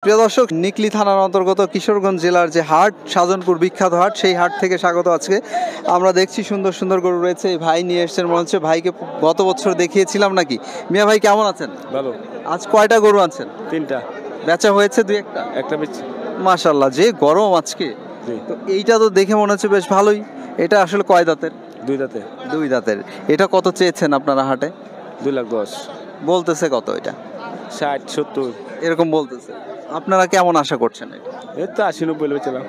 প্রিয় দর্শক, নিকলি থানার অন্তর্গত কিশোরগঞ্জ জেলার যে হাট, সাজনপুর বিখ্যাত হাট, সেই হাট থেকে স্বাগত। আজকে আমরা দেখছি সুন্দর সুন্দর গরু রয়েছে। এই ভাই নিয়ে এসেছেন, মনে হচ্ছে ভাইকে গত বছর দেখিয়েছিলাম নাকি। মিয়া ভাই কেমন আছেন? ভালো। আজ কয়টা গরু আনছেন? 3টা। বেচা হয়েছে দুই একটা? একটা বেচছি। মাশাআল্লাহ, যে গরম আজকে। তো এইটা তো দেখে মনে হচ্ছে বেশ ভালোই। এটা আসলে কয় দাঁতের? 2 দাঁতে। 2 দাঁতের। এটা কত চেয়েছেন আপনারা হাটে? 2,10,000। বলতেছে কত এটা? 60, 70 এরকম বলতেছে। আপনারা কেমন আশা করছেন এটা? এই তো 80, 90 বেচলাম।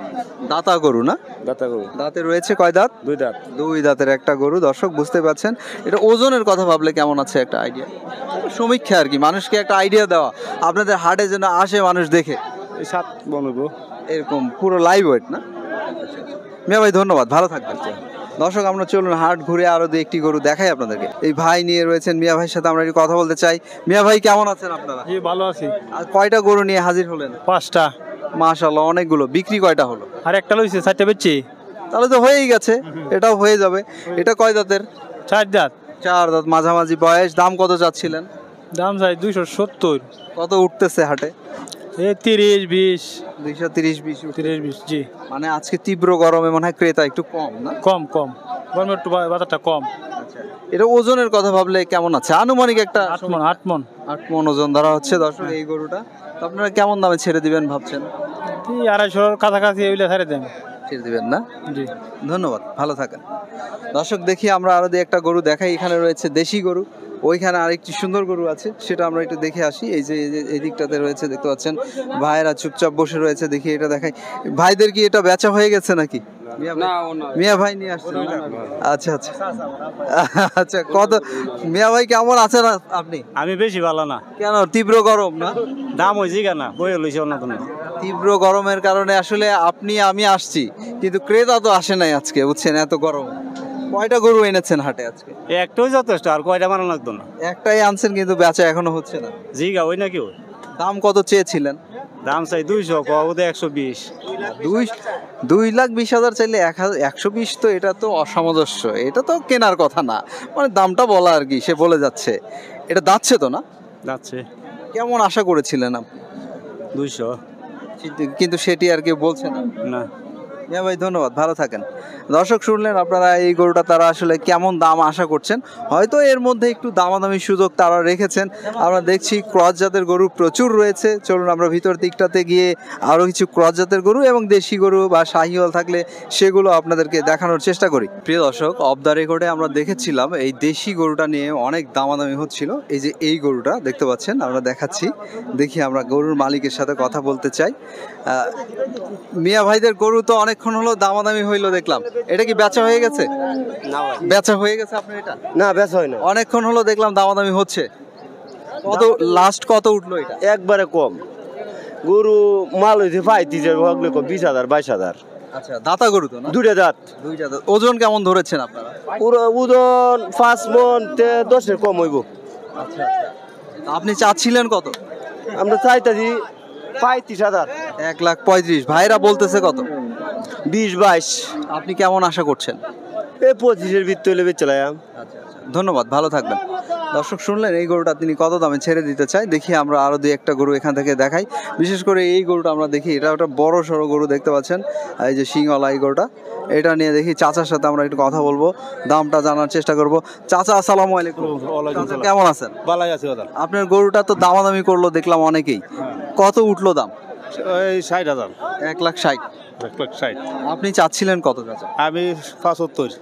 দাতা গরু না? দাতা গরু। দাঁতে রয়েছে কয় দাঁত? 2 দাঁত। 2 দাঁতের একটা গরু। দর্শক বুঝতে পারছেন, এটা ওজনের কথা ভাবলে কেমন আছে একটা আইডিয়া, সমীক্ষা আর কি, মানুষকে একটা আইডিয়া দেওয়া, আপনাদের হাটে যেন আসে মানুষ দেখে। এই 7 মন হইব। এরকম পুরো লাইভ ওয়েট না? মিয়া ভাই ধন্যবাদ, ভালো থাকবেন। দর্শক, আমরা চলুন হাট ঘুরে আরো দু একটি গরু দেখাই আপনাদেরকে। এই ভাই নিয়ে রয়েছেন, মিয়া ভাইয়ের সাথে আমরা একটু কথা বলতে চাই। মিয়া ভাই কেমন আছেন আপনারা? জি ভালো আছি। আর কয়টা গরু নিয়ে হাজির হলেন? 5টা। মাশাআল্লাহ, অনেকগুলো। বিক্রি কয়টা হলো? আর একটা লইছে, 4টা বেচছি। তাহলে তো হয়েই গেছে, এটাও হয়ে যাবে। এটা কয় দাঁতের? 4 দাঁত। 4 দাঁত, মাঝামাঝি বয়স। দাম কত চাচ্ছিলেন? দাম চাই 270। কত উঠতেছে হাটে? এই 30, 20। 230, 20। 30, 20 জি। মানে আজকে তীব্র গরমে মনে হয় ক্রেতা একটু কম না? কম কম। গরমের একটু বাজারটা কম। এটা ওজনের কথা ভাবলে কেমন আছে? আনুমানিক একটা 8 মন। 8 মন। 8 মন ওজন ধরা হচ্ছে দর্শক এই গরুটা। তো আপনারা কেমন দামে ছেড়ে দিবেন ভাবছেন? 250 কাছাকাছি এগুলো ছেড়ে দেন। ছেড়ে দিবেন না? জি ধন্যবাদ, ভালো থাকেন। দর্শক, দেখি আমরা আরো একটা গরু দেখাই। এখানে রয়েছে দেশি গরু, ওইখানে আরেকটি সুন্দর গরু আছে, সেটা আমরা একটু দেখে আসি। এই যে এই দিকটাতে রয়েছে, দেখতে পাচ্ছেন ভাইয়েরা চুপচাপ বসে রয়েছে। দেখি এটা দেখাই। ভাইদের কি এটা বেচা হয়ে গেছে নাকি? মিয়া ভাই নিয়ে আসছেন? আচ্ছা আচ্ছা আচ্ছা। কত মিয়া ভাই কেমন আছেন আপনি? আমি বেশি ভালো না। কেন? তীব্র গরম না? দাম হয়েছে কেন বই লইছে অন্য কোনো। তীব্র গরমের কারণে আসলে আমি আসছি, কিন্তু ক্রেতা তো আসে নাই আজকে, বুঝছেন, এত গরম। কয়টা গরু এনেছেন হাটে আজকে? একটাই যথেষ্ট, আর কয়টা মারা লাগতো না। একটাই আনছেন, কিন্তু বেচা এখনো হচ্ছে না। জিগা ওই নাকি ওই দাম কত চেয়েছিলেন? দাম চাই 200, ওদের 120। 2,20,000 চাইলে 120? তো এটা তো অসামঞ্জস্য, এটা তো কেনার কথা না, মানে দামটা বলা আর কি, সে বলে যাচ্ছে। এটা দাচ্ছে তো না? যাচ্ছে। কেমন আশা করেছিলেন আপনি? 200। কিন্তু সেটি আর কেউ বলছে না। না। মিয়া ভাই ধন্যবাদ, ভালো থাকেন। দর্শক, শুনলেন আপনারা এই গরুটা তারা আসলে কেমন দাম আশা করছেন। হয়তো এর মধ্যে একটু দামাদামি সুযোগ তারা রেখেছেন। আমরা দেখছি ক্রস জাতের গরু প্রচুর রয়েছে। চলুন আমরা ভিতর দিকটাতে গিয়ে আরও কিছু ক্রস জাতের গরু এবং দেশি গরু বা শাহিওয়াল থাকলে সেগুলো আপনাদেরকে দেখানোর চেষ্টা করি। প্রিয় দর্শক, অফ দ্য রেকর্ডে আমরা দেখেছিলাম এই দেশি গরুটা নিয়ে অনেক দামাদামি হচ্ছিল। এই যে এই গরুটা দেখতে পাচ্ছেন, আমরা দেখাচ্ছি। দেখি আমরা গরুর মালিকের সাথে কথা বলতে চাই। মিয়া ভাইদের গরু তো অনেকক্ষণ হলো দামাদামি হইলো দেখলাম, এটা কি বেচা হয়ে গেছে? না বেচা হয়ে গেছে আপনার এটা? না বেচা হয় না। অনেকক্ষণ হলো দেখলাম দামাদামি হচ্ছে। কত লাস্ট কত উঠলো এটা? একবারে কম। গরু মাল হইতে পাইতি যে হগলে 20,000, 22,000। আচ্ছা, দাতা গরু তো না? 2টা দাঁত। 2টা দাঁত। ওজন কেমন ধরেছেন আপনারা? পুরো ওজন 5 মন তে 10-এর কম হইব। আচ্ছা, আপনি চাচ্ছিলেন কত? আমরা চাইতাছি 35,000। 1,35,000। ভাইরা বলতেছে কত? 20-22। আপনি কেমন আশা করছেন? এই 25-এর ভিতরে হলে বেচলাম। আচ্ছা, ধন্যবাদ, ভালো থাকবেন। দর্শক, শুনলেন এই গরুটা তিনি কত দামে ছেড়ে দিতে চাই। দেখি আমরা আরো দুই একটা গরু এখান থেকে দেখাই। বিশেষ করে এই গরুটা আমরা দেখি, এটা একটা বড় সড়ো গরু দেখতে পাচ্ছেন, এই যে সিংওয়ালা এই গরুটা। এটা নিয়ে দেখি চাচার সাথে আমরা একটু কথা বলবো, দামটা জানার চেষ্টা করব। চাচা, আসসালামু আলাইকুম। চাচা, কেমন আছেন? ভালোই আছে দাদা। আপনার গরুটা তো দামাদামি করলো দেখলাম অনেকেই, কত উঠলো দাম? এই 60,000। 1,60,000। 1,60,000। আপনি চাচ্ছিলেন কত চাচা? আমি 75।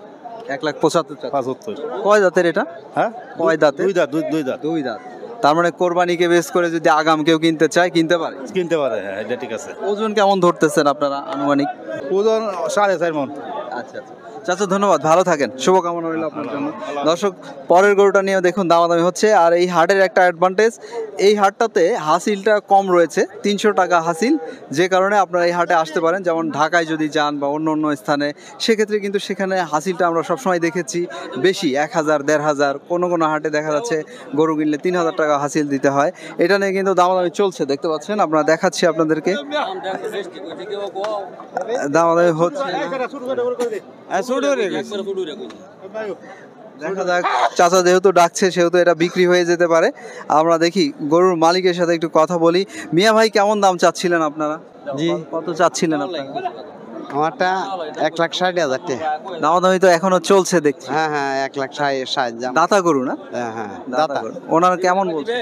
1,75,000। 75। কয় দাঁতের এটা? হ্যাঁ, কয় দাঁতের? 2 দাঁত। 2 দাঁত। 2 দাঁত। তার মানে কোরবানিকে বেস করে যদি আগাম কেউ কিনতে চায়, কিনতে পারে? কিনতে পারে, হ্যাঁ এটা ঠিক আছে। ওজন কেমন ধরতেছেন আপনারা আনুমানিক? ওজন 4.5 মন। আচ্ছা আচ্ছা চাচা, ধন্যবাদ, ভালো থাকেন, শুভকামনা রইল আপনার জন্য। দর্শক, পরের গরুটা নিয়ে দেখুন দামাদামি হচ্ছে। আর এই হাটের একটা অ্যাডভান্টেজ, এই হাটটাতে হাসিলটা কম রয়েছে, 300 টাকা হাসিল, যে কারণে আপনারা এই হাটে আসতে পারেন। যেমন ঢাকায় যদি যান বা অন্য অন্য স্থানে, সেক্ষেত্রে কিন্তু সেখানে হাসিলটা আমরা সবসময় দেখেছি বেশি, 1,000, 1,500। কোনো কোনো হাটে দেখা যাচ্ছে গরু কিনলে 3,000 টাকা হাসিল দিতে হয়। এটা নিয়ে কিন্তু দামাদামি চলছে, দেখতে পাচ্ছেন, আপনারা দেখাচ্ছি আপনাদেরকে। দামাদামি হচ্ছে। দেখা যাক, চাচা যেহেতু ডাকছে সেহেতু এটা বিক্রি হয়ে যেতে পারে। আমরা দেখি গরুর মালিকের সাথে একটু কথা বলি। মিয়া ভাই, কেমন দাম চাচ্ছিলেন আপনারা? জি, কত চাচ্ছিলেন আপনারা? আমারটা 1,60,000 টাকা। দামাদামি তো এখনো চলছে দেখছি। হ্যাঁ হ্যাঁ, 1,60,000 দাম। দাতা গরু না? হ্যাঁ হ্যাঁ, দাতা দাতা। গরু। ওনারা কেমন বলছে?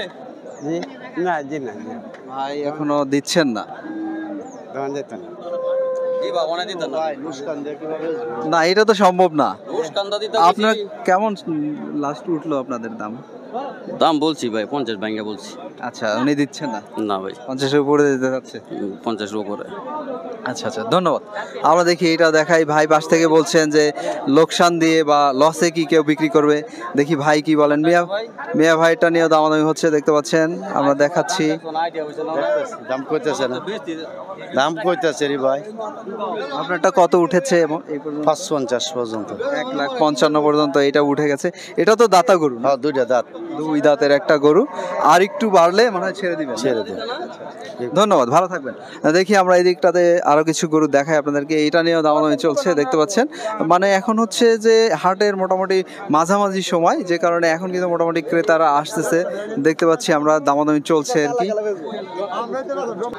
জি না, জি না, জি। ভাই এখনো দিচ্ছেন না? দোকান যেত না। না, এটা তো সম্ভব না। আপনার কেমন লাস্ট উঠলো আপনাদের দাম? দাম বলছি ভাই 50 ভাঙ্গা বলছি। আচ্ছা, উনি দিচ্ছেন না? না ভাই 50-এর উপরে দিতে যাচ্ছে। 50 উপরে। আচ্ছা আচ্ছা, ধন্যবাদ। আমরা দেখি এটা দেখাই। ভাই পাশ থেকে বলছেন যে লোকসান দিয়ে বা লসে কি কেউ বিক্রি করবে, দেখি ভাই কি বলেন। মিয়া ভাইটা নিয়ে দামাদামি হচ্ছে, দেখতে পাচ্ছেন, আমরা দেখাচ্ছি। দাম কইতেছে না, দাম কইতেছে রে ভাই আপনারটা কত উঠেছে এবং এই পর্যন্ত? 550 পর্যন্ত। 1,55,000 পর্যন্ত এটা উঠে গেছে। এটা তো দাতা গরু না? হ্যাঁ, দুইটা দাঁত। দুই দাঁতের একটা গরু। আর একটু বাড়লে মনে হয় ছেড়ে দিবেন। ছেড়ে দেন। ধন্যবাদ, ভালো থাকবেন। দেখি আমরা এই দিকটাতে আরো কিছু গরু দেখাই আপনাদেরকে। এইটা নিয়েও দামাদামি চলছে, দেখতে পাচ্ছেন। মানে এখন হচ্ছে যে হাটের মোটামুটি মাঝামাঝি সময়, যে কারণে এখন কিন্তু মোটামুটি ক্রেতারা আসতেছে, দেখতে পাচ্ছি আমরা। দামাদামি চলছে আর কি।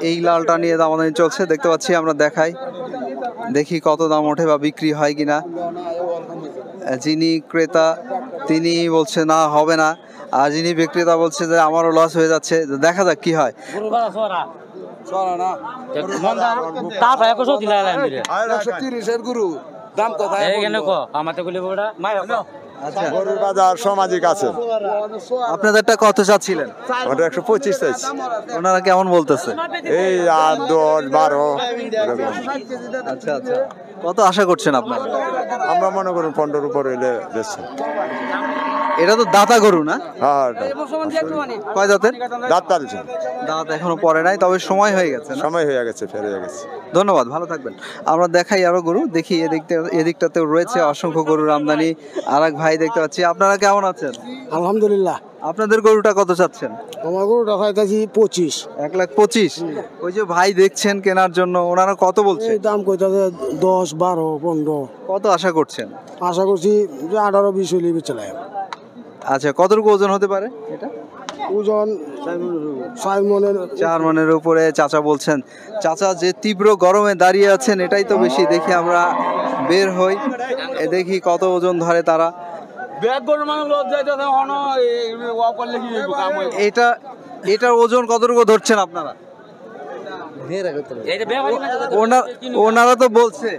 এই লালটা নিয়ে দামাদামি চলছে, দেখতে পাচ্ছি আমরা। দেখাই, দেখি কত দাম ওঠে বা বিক্রি হয় কিনা। যিনি ক্রেতা তিনি বলছে না, হবে না। আর যিনি বিক্রেতা বলছে যে আমারও লস হয়ে যাচ্ছে। দেখা যাক কি হয়। গরুর বাজার সামাজিক আছে। আপনাদেরটা কত চাচ্ছিলেন? ওটা 125 চাইছি। ওনারা কেমন বলতেছে? এই 8, 10, 12 এরকম। আচ্ছা আচ্ছা, কত আশা করছেন আপনারা? আমরা মনে করুন 15 উপর হইলে বেশি। এটা তো দাতা গরু না? হ্যাঁ, কয় দাঁতের? দাঁত পালছে, দাঁত এখনো পড়ে নাই, তবে সময় হয়ে গেছে না? সময় হয়ে গেছে, ফের হয়ে গেছে। ধন্যবাদ, ভালো থাকবেন। আমরা দেখাই আরো গরু। দেখি এদিকটাতেও রয়েছে অসংখ্য গরুর আমদানি। আর এক ভাই দেখতে পাচ্ছি। আপনারা কেমন আছেন? আলহামদুলিল্লাহ। আপনাদের গরুটা কত চাচ্ছেন? আমার গরুটা চাইতেছি 25। 1,25,000। ওই যে ভাই দেখছেন কেনার জন্য, ওনারা কত বলছে? এই দাম কইতাছে 10, 12, 15। কত আশা করছেন? আশা করছি যে 18, 20 হইলে বেচে। আচ্ছা, কতটুকু ওজন হতে পারে এটা? ওজন 4 মনের। 4 মনের উপরে চাচা বলছেন। চাচা যে তীব্র গরমে দাঁড়িয়ে আছেন, এটাই তো বেশি। দেখি আমরা বের হই, দেখি কত ওজন ধরে তারা। এটার ওজন কতটুকু ধরছেন আপনারা? ওনারা তো বলছে,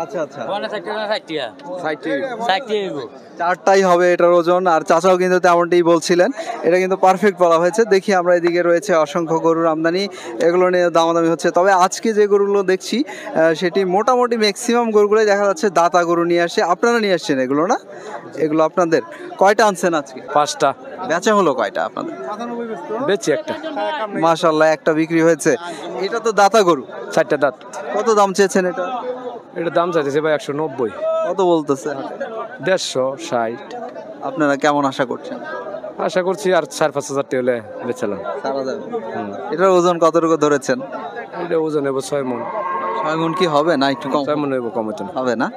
আচ্ছা আচ্ছা, 4টাই হবে এটার ওজন। আর চাচাও কিন্তু তেমনটাই বলছিলেন। এটা কিন্তু পারফেক্ট বলা হয়েছে। দেখি আমরা এদিকে রয়েছে অসংখ্য গরুর আমদানি, এগুলো নিয়ে দামাদামি হচ্ছে। তবে আজকে যে গরুগুলো দেখছি সেটি মোটামুটি ম্যাক্সিমাম গরুগুলোই দেখা যাচ্ছে দাতা গরু নিয়ে আসছে। আপনারা নিয়ে আসছেন এগুলো না? এগুলো আপনাদের কয়টা আনছেন আজকে? 5টা। বেচা হলো কয়টা আপনাদের? বেচি একটা। মাশাআল্লাহ, একটা বিক্রি হয়েছে। এটা তো দাতা গরু। 4টা দাঁত। কত দাম চেয়েছেন এটা? এটা দাম চাইতেছে ভাই 190। কত বলতেছে? 150, 60। আপনারা কেমন আশা করছেন? আশা করছি আর 4-5 হাজার টাকা হলে বেচালাম। সারা যাবে। এটার ওজন কতটুকু ধরেছেন? এটা ওজন হবে 6 মণ। 6 গুণ কি হবে না একটু কম? 6 মণ হইব, কম হতো না। হবে না?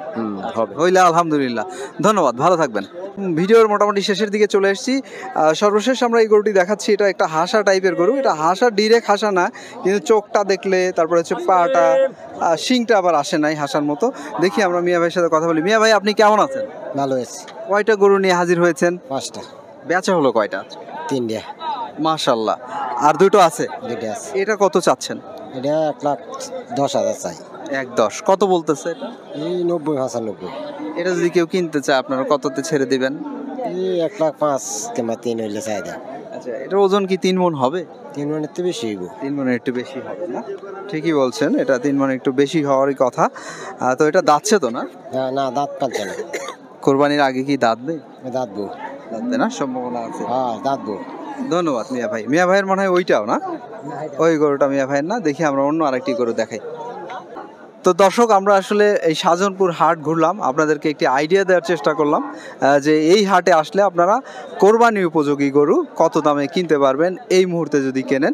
হবে। হইলে আলহামদুলিল্লাহ। ধন্যবাদ, ভালো থাকবেন। ভিডিওর মোটামুটি শেষের দিকে চলে এসেছি। সর্বশেষ আমরা এই গরুটি দেখাচ্ছি। এটা একটা হাসা টাইপের গরু। এটা হাসা, ডিরেক্ট হাসা না, কিন্তু চোখটা দেখলে, তারপরে হচ্ছে পাটা, শিংটা আবার আসে নাই হাসার মতো। দেখি আমরা মিয়া ভাইয়ের সাথে কথা বলি। মিয়া ভাই, আপনি কেমন আছেন? ভালো আছে। কয়টা গরু নিয়ে হাজির হয়েছেন? 5টা। বেচা হলো কয়টা? 3টা। মাশাআল্লাহ। আর দুটো আছে? 2টা আছে। এটা কত চাচ্ছেন? এটা 1,10,000 চাই। 1,10,000 কত বলতেছে এটা? এই 90, 95। এটা যদি কেউ কিনতে চায় আপনারা কততে ছেড়ে দিবেন? এই 1,05,000 কিংবা 3 হইলে চাই দাম। আচ্ছা, এটার ওজন কি 3 মণ হবে? 3 মনের তো বেশি হইব। 3 মণের একটু বেশি হবে না? ঠিকই বলছেন, এটা 3 মণ একটু বেশি হওয়ারই কথা। তো এটা দাঁতছে তো না? না, দাঁত পালছে না। কোরবানির আগে কি দাঁতবে? দাঁতবো। দাঁতবে না, সম্ভাবনা আছে। হ্যাঁ, দাঁতবো। ধন্যবাদ মিয়া ভাই। মিয়া ভাইয়ের মনে হয় ওইটাও না? ওই গরুটা মিয়া ভাইয়ের না। দেখি আমরা অন্য আরেকটি গরু দেখাই। তো দর্শক আমরা আসলে এই শাহজাহানপুর হাট ঘুরলাম, আপনাদেরকে একটি আইডিয়া দেওয়ার চেষ্টা করলাম যে এই হাটে আসলে আপনারা কোরবানি উপযোগী গরু কত দামে কিনতে পারবেন এই মুহূর্তে যদি কেনেন।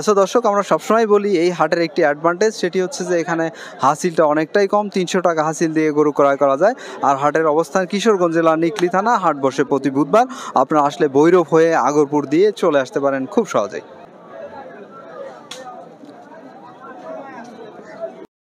সো দর্শক আমরা সবসময় বলি এই হাটের একটি অ্যাডভান্টেজ, সেটি হচ্ছে যে এখানে হাসিলটা অনেকটাই কম, 300 টাকা হাসিল দিয়ে গরু ক্রয় করা যায়। আর হাটের অবস্থান কিশোরগঞ্জ জেলার নিকলি থানা, হাট বসে প্রতি বুধবার। আপনারা আসলে ভৈরব হয়ে আগরপুর দিয়ে চলে আসতে পারেন খুব সহজেই।